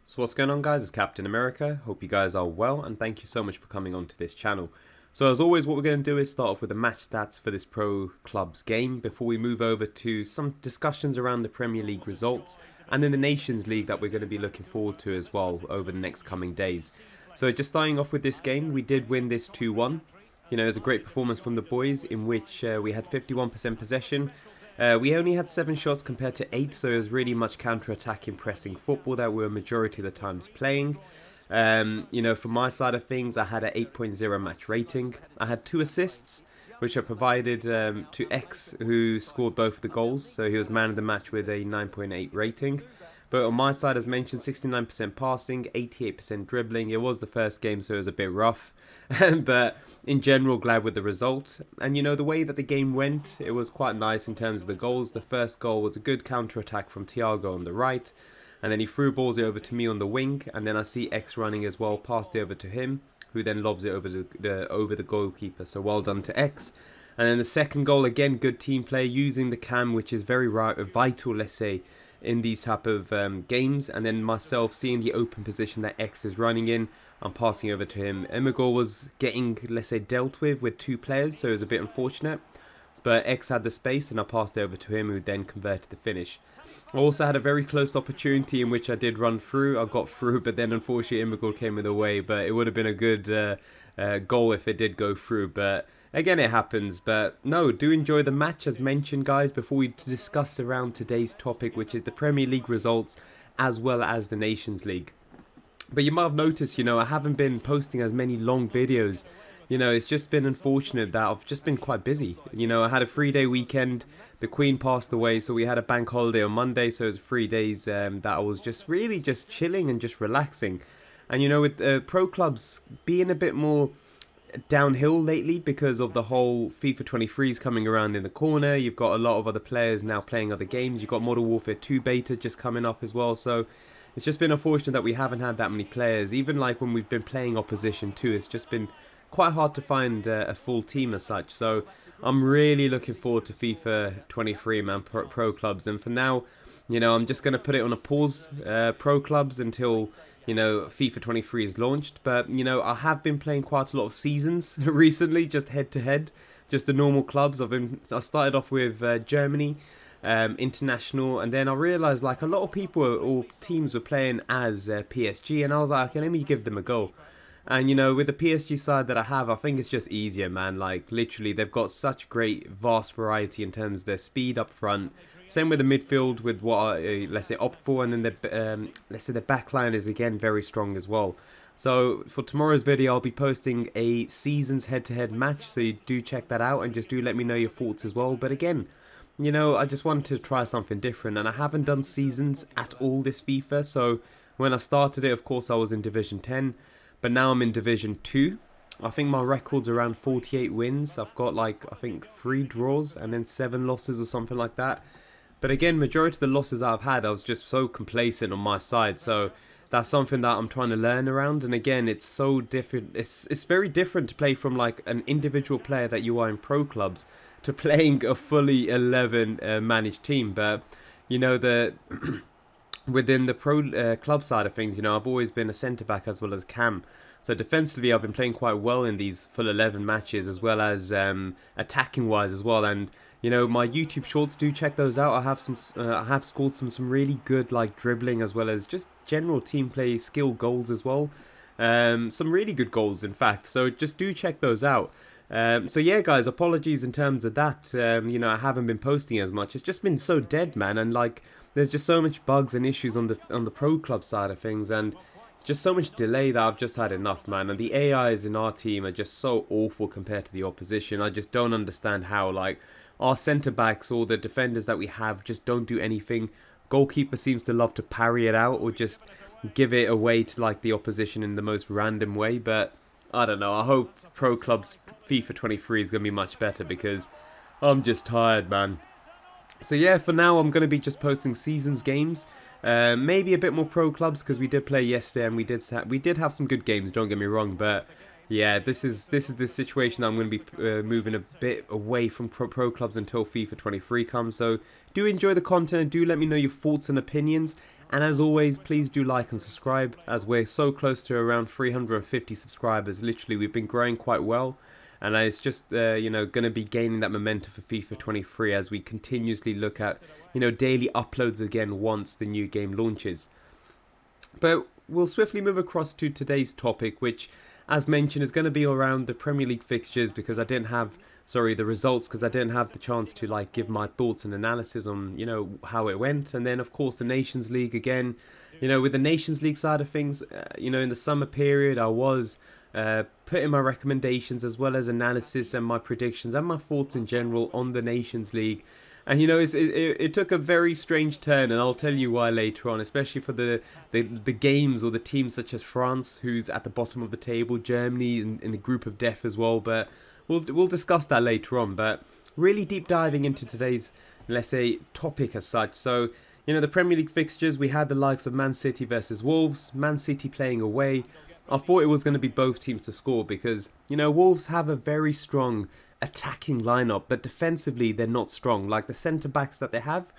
So what's going on, guys? It's Captain America. Hope you guys are well, and thank you so much for coming onto this channel. So as always, what we're going to do is start off with the match stats for this Pro Clubs game before we move over to some discussions around the Premier League results and then the Nations League that we're going to be looking forward to as well over the next coming days. So just starting off with this game, we did win this 2-1. You know, it was a great performance from the boys in which we had 51% possession. We only had 7 shots compared to 8, so it was really much counter-attacking, pressing football that we were majority of the times playing. You know, from my side of things, I had an 8.0 match rating. I had 2 assists, which I provided to X, who scored both of the goals, so he was man of the match with a 9.8 rating. But on my side, as mentioned, 69% passing, 88% dribbling. It was the first game, so it was a bit rough. But in general, glad with the result. And you know, the way that the game went, it was quite nice in terms of the goals. The first goal was a good counter-attack from Thiago on the right. And then he threw balls over to me on the wing. And then I see X running as well, passed it over to him, who then lobs it over the goalkeeper. So well done to X. And then the second goal, again, good team play, using the cam, which is very vital, let's say, in these type of games. And then myself seeing the open position that X is running in, I'm passing over to him. Emigor was getting, let's say, dealt with 2 players, so it was a bit unfortunate. But X had the space and I passed it over to him, who then converted the finish. I also had a very close opportunity in which I did run through. I got through, but then unfortunately Emigor came in the way. But it would have been a good goal if it did go through. But again, it happens. But no, do enjoy the match as mentioned, guys, before we discuss around today's topic, which is the Premier League results as well as the Nations League. But you might have noticed, you know, I haven't been posting as many long videos. You know, it's just been unfortunate that I've just been quite busy. You know, I had a 3-day weekend. The Queen passed away, so we had a bank holiday on Monday. So it was 3 days that I was just really just chilling and just relaxing. And, you know, with pro clubs being a bit more downhill lately because of the whole FIFA 23s coming around in the corner. You've got a lot of other players now playing other games. You've got Modern Warfare 2 beta just coming up as well. So it's just been unfortunate that we haven't had that many players. Even like when we've been playing opposition too, it's just been quite hard to find a full team as such. So I'm really looking forward to FIFA 23, man, pro clubs. And for now, you know, I'm just going to put it on a pause, pro clubs, until, you know, FIFA 23 is launched. But, you know, I have been playing quite a lot of seasons recently, just head to head, just the normal clubs. I started off with Germany, international, and then I realized like a lot of people or teams were playing as PSG, and I was like, okay, let me give them a go. And you know, with the PSG side that I have, I think it's just easier, man. Like literally, they've got such great vast variety in terms of their speed up front. Same with the midfield, with what I, let's say, opt for, and then the let's say the back line is again very strong as well. So for tomorrow's video, I'll be posting a seasons head-to-head match, so you do check that out and just do let me know your thoughts as well. But again, you know, I just wanted to try something different, and I haven't done seasons at all this FIFA. So when I started it, of course, I was in Division 10, but now I'm in Division 2. I think my record's around 48 wins. I've got like, I think 3 draws and then 7 losses or something like that. But again, majority of the losses that I've had, I was just so complacent on my side. So that's something that I'm trying to learn around. And again, it's so different. It's very different to play from like an individual player that you are in pro clubs to playing a fully 11 managed team. But you know, the within the pro club side of things, you know, I've always been a centre back as well as cam. So defensively, I've been playing quite well in these full 11 matches, as well as attacking wise as well. And you know, my YouTube shorts, do check those out. I have scored some really good like dribbling as well as just general team play skill goals as well. Some really good goals, in fact. So just do check those out. So yeah, guys, apologies in terms of that. You know, I haven't been posting as much. It's just been so dead, man, and like there's just so much bugs and issues on the pro club side of things, and just so much delay that I've just had enough, man. And the AIs in our team are just so awful compared to the opposition. I just don't understand how like our centre backs or the defenders that we have just don't do anything. Goalkeeper seems to love to parry it out or just give it away to like the opposition in the most random way. But I don't know. I hope Pro Clubs FIFA 23 is going to be much better because I'm just tired, man. So yeah, for now I'm going to be just posting seasons games. Maybe a bit more Pro Clubs because we did play yesterday and we did have some good games. Don't get me wrong, but yeah, this is the situation I'm going to be moving a bit away from pro clubs until FIFA 23 comes. So do enjoy the content and do let me know your thoughts and opinions. And as always, please do like and subscribe, as we're so close to around 350 subscribers. Literally, we've been growing quite well. And it's just, going to be gaining that momentum for FIFA 23 as we continuously look at, daily uploads again once the new game launches. But we'll swiftly move across to today's topic, which, as mentioned, is going to be around the Premier League fixtures, because I didn't have, the results, because I didn't have the chance to give my thoughts and analysis on, how it went. And then, of course, the Nations League again. With the Nations League side of things, in the summer period, I was putting my recommendations as well as analysis and my predictions and my thoughts in general on the Nations League. And it took a very strange turn, and I'll tell you why later on, especially for the games or the teams such as France, who's at the bottom of the table, Germany in the group of death as well. But we'll discuss that later on. But really deep diving into today's, let's say, topic as such. So, the Premier League fixtures, we had the likes of Man City versus Wolves, Man City playing away. I thought it was going to be both teams to score because, Wolves have a very strong attacking lineup, but defensively they're not strong. Like, the centre-backs that they have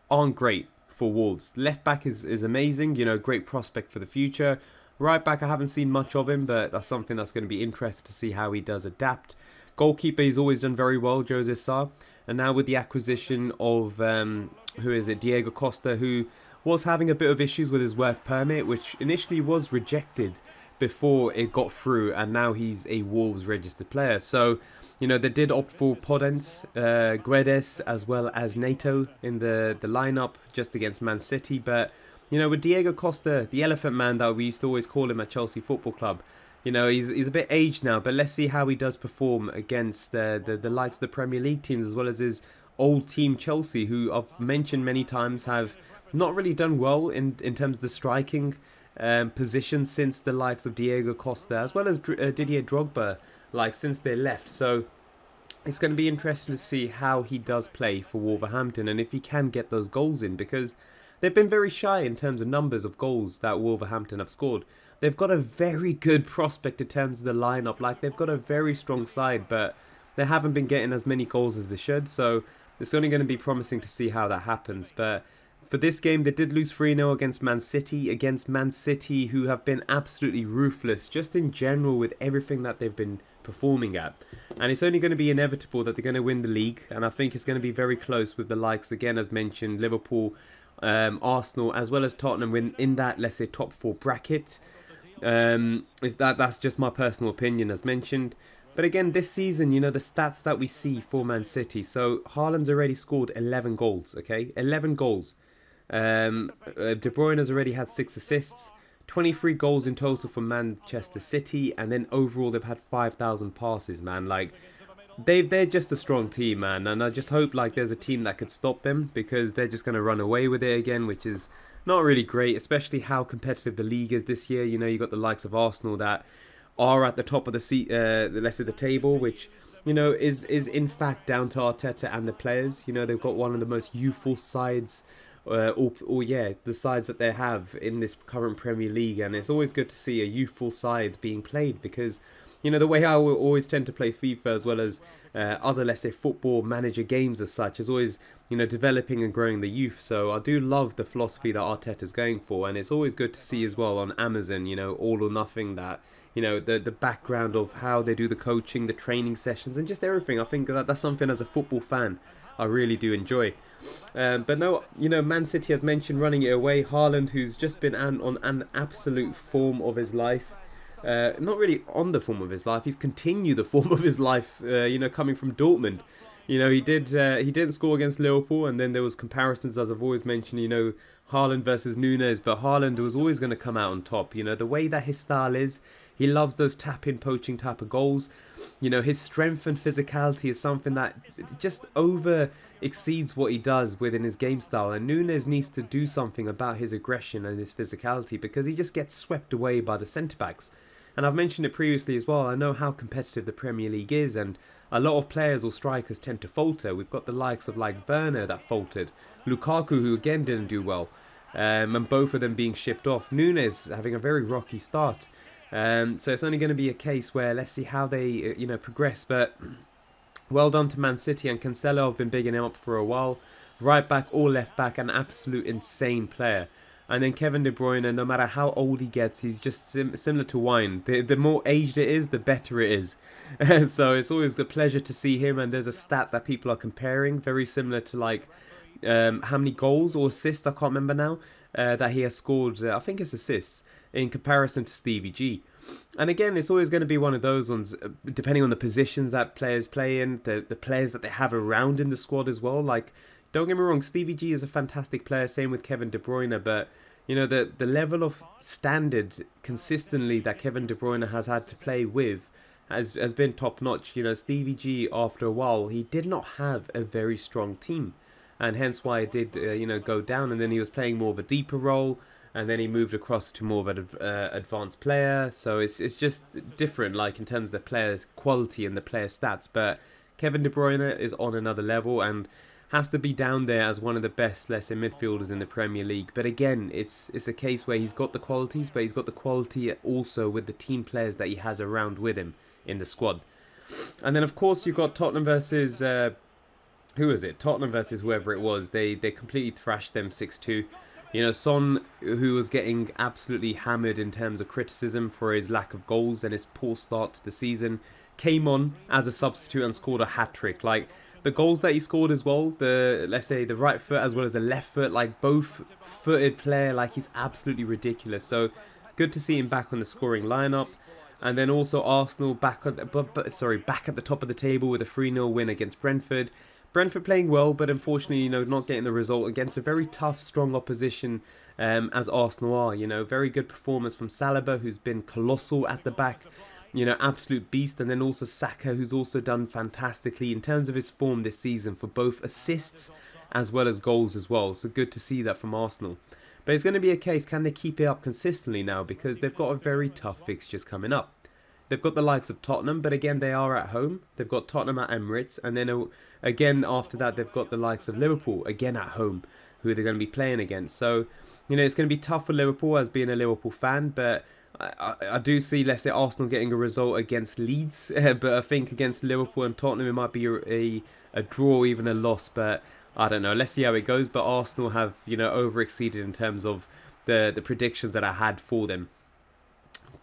aren't great for Wolves. Left back is amazing, great prospect for the future. Right back, I haven't seen much of him, but that's something that's going to be interesting to see how he does adapt. Goalkeeper, he's always done very well, Jose Sarr. And now with the acquisition of, Diego Costa, who was having a bit of issues with his work permit, which initially was rejected before it got through, and now he's a Wolves registered player. So, they did opt for Podence, Guedes, as well as Neto in the lineup just against Man City. But, with Diego Costa, the elephant man that we used to always call him at Chelsea Football Club, he's a bit aged now, but let's see how he does perform against the likes of the Premier League teams, as well as his old team Chelsea, who I've mentioned many times have not really done well in terms of the striking position since the likes of Diego Costa, as well as Didier Drogba, since they left. So it's going to be interesting to see how he does play for Wolverhampton and if he can get those goals in, because they've been very shy in terms of numbers of goals that Wolverhampton have scored. They've got a very good prospect in terms of the lineup. They've got a very strong side, but they haven't been getting as many goals as they should. So it's only going to be promising to see how that happens. But for this game, they did lose 3-0 against Man City, who have been absolutely ruthless, just in general, with everything that they've been performing at. And it's only going to be inevitable that they're going to win the league. And I think it's going to be very close with the likes, again, as mentioned, Liverpool, Arsenal, as well as Tottenham in that, let's say, top 4 bracket. That's just my personal opinion, as mentioned. But again, this season, the stats that we see for Man City. So Haaland's already scored 11 goals, okay? 11 goals. De Bruyne has already had 6 assists, 23 goals in total for Manchester City, and then overall they've had 5,000 passes, man. They're just a strong team, man, and I just hope there's a team that could stop them, because they're just going to run away with it again, which is not really great, especially how competitive the league is this year. You got the likes of Arsenal that are at the top of the table, which is in fact down to Arteta and the players. They've got one of the most youthful sides. The sides that they have in this current Premier League, and it's always good to see a youthful side being played, because the way I will always tend to play FIFA, as well as other, let's say, football manager games as such, is always developing and growing the youth. So I do love the philosophy that Arteta's going for, and it's always good to see as well on Amazon, All or Nothing, that the background of how they do the coaching, the training sessions, and just everything. I think that's something, as a football fan, I really do enjoy. But no, Man City, as mentioned, running it away. Haaland, who's just been on an absolute form of his life. Not really on the form of his life. He's continued the form of his life, coming from Dortmund. He didn't score against Liverpool, and then there was comparisons, as I've always mentioned, Haaland versus Nunes, but Haaland was always going to come out on top. The way that his style is, he loves those tap-in, poaching type of goals. His strength and physicality is something that just over exceeds what he does within his game style. And Nunes needs to do something about his aggression and his physicality, because he just gets swept away by the centre-backs. And I've mentioned it previously as well. I know how competitive the Premier League is, and a lot of players or strikers tend to falter. We've got the likes of Werner that faltered, Lukaku, who again didn't do well, and both of them being shipped off. Nunes having a very rocky start. So it's only going to be a case where let's see how they progress. But well done to Man City, and Cancelo, I've been bigging him up for a while. Right back or left back, an absolute insane player. And then Kevin De Bruyne, no matter how old he gets, he's just similar to wine. The more aged it is, the better it is. So it's always a pleasure to see him. And there's a stat that people are comparing, very similar to like how many goals or assists, I can't remember now, that he has scored. I think it's assists in comparison to Stevie G. And again, it's always going to be one of those ones, depending on the positions that players play in, the players that they have around in the squad as well. Like, don't get me wrong, Stevie G is a fantastic player, same with Kevin De Bruyne, but you know, the level of standard consistently that Kevin De Bruyne has had to play with has been top notch. You know, Stevie G, after a while, he did not have a very strong team, and hence why it did, you know, go down. And then he was playing more of a deeper role, and then he moved across to more of an advanced player. So it's just different, like in terms of the player's quality and the player stats. But Kevin De Bruyne is on another level and has to be down there as one of the best, let's say, midfielders in the Premier League. But again, it's a case where he's got the qualities, but he's got the quality also with the team players that he has around with him in the squad. And then, of course, you've got Tottenham versus... who is it? Tottenham versus whoever it was. They completely thrashed them 6-2. You know, Son, who was getting absolutely hammered in terms of criticism for his lack of goals and his poor start to the season, came on as a substitute and scored a hat-trick. Like, the goals that he scored as well, let's say the right foot as well as the left foot, like both footed player, like he's absolutely ridiculous. So good to see him back on the scoring lineup. And then also Arsenal back at the top of the table with a 3-0 win against Brentford. Brentford playing well, but unfortunately, you know, not getting the result against a very tough, strong opposition as Arsenal are. You know, very good performance from Saliba, who's been colossal at the back. You know, absolute beast. And then also Saka, who's also done fantastically in terms of his form this season for both assists as well as goals as well. So good to see that from Arsenal. But it's going to be a case, can they keep it up consistently now? Because they've got a very tough fixtures coming up. They've got the likes of Tottenham, but again, they are at home. They've got Tottenham at Emirates. And then again, after that, they've got the likes of Liverpool, again at home, who they're going to be playing against. So, you know, it's going to be tough for Liverpool as being a Liverpool fan, but I do see, let's say, Arsenal getting a result against Leeds, but I think against Liverpool and Tottenham it might be a draw or even a loss, but I don't know. Let's see how it goes, but Arsenal have, you know, over-exceeded in terms of the predictions that I had for them.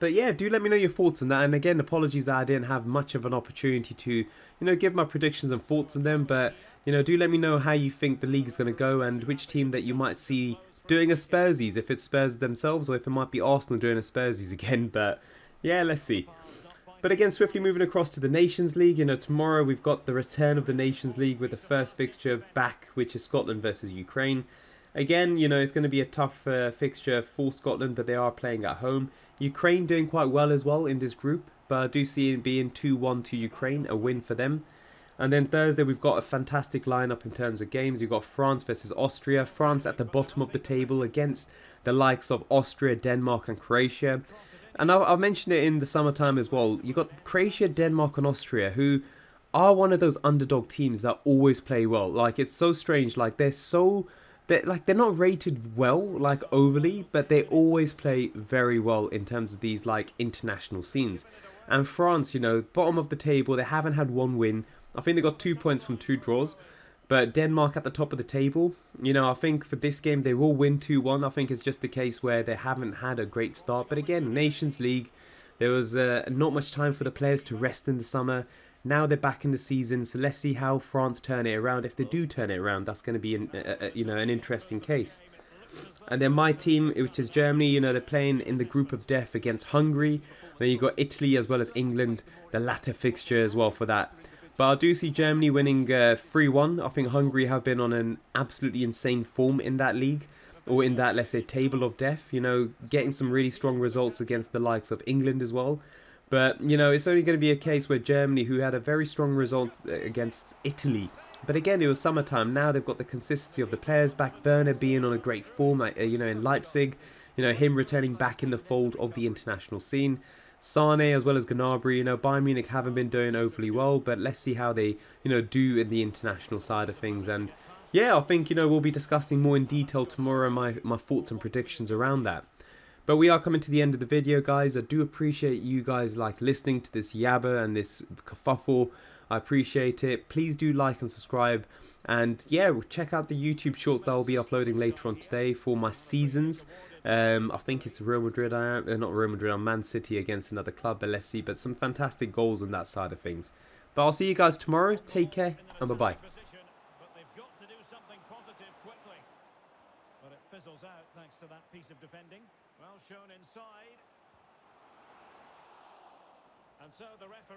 But yeah, do let me know your thoughts on that, and again, apologies that I didn't have much of an opportunity to, you know, give my predictions and thoughts on them, but, you know, do let me know how you think the league is going to go and which team that you might see doing a Spursies, if it's Spurs themselves or if it might be Arsenal doing a Spursies again. But yeah, let's see. But again, swiftly moving across to the Nations League, you know, tomorrow we've got the return of the Nations League with the first fixture back, which is Scotland versus Ukraine. Again, you know, it's going to be a tough fixture for Scotland, but they are playing at home. Ukraine doing quite well as well in this group, but I do see it being 2-1 to Ukraine, a win for them. And then Thursday, we've got a fantastic lineup in terms of games. You've got France versus Austria. France at the bottom of the table against the likes of Austria, Denmark and Croatia. And I'll mention it in the summertime as well. You've got Croatia, Denmark and Austria, who are one of those underdog teams that always play well. Like, it's so strange. Like, they're not rated well, like overly, but they always play very well in terms of these like international scenes. And France, you know, bottom of the table, they haven't had one win. I think they got 2 points from 2 draws. But Denmark at the top of the table, you know, I think for this game they will win 2-1. I think it's just the case where they haven't had a great start. But again, Nations League, there was not much time for the players to rest in the summer. Now they're back in the season, so let's see how France turn it around. If they do turn it around, that's going to be an interesting case. And then my team, which is Germany, you know, they're playing in the group of death against Hungary. Then you've got Italy as well as England, the latter fixture as well for that. But I do see Germany winning 3-1. I think Hungary have been on an absolutely insane form in that league, or in that, let's say, table of death. You know, getting some really strong results against the likes of England as well. But, you know, it's only going to be a case where Germany, who had a very strong result against Italy. But again, it was summertime. Now they've got the consistency of the players back. Werner being on a great form, you know, in Leipzig. You know, him returning back in the fold of the international scene. Sane as well as Gnabry, you know, Bayern Munich haven't been doing overly well, but let's see how they, you know, do in the international side of things. And yeah, I think, you know, we'll be discussing more in detail tomorrow my thoughts and predictions around that. But we are coming to the end of the video, guys. I do appreciate you guys like listening to this yabba and this kerfuffle. I appreciate it. Please do like and subscribe. And yeah, check out the YouTube shorts that I'll be uploading later on today for my seasons. I think it's Real Madrid, not Real Madrid, I'm Man City against another club, but let's see. But some fantastic goals on that side of things. But I'll see you guys tomorrow. Take care and bye-bye. But it fizzles out thanks to that piece of defending. Well shown inside. And so the referee...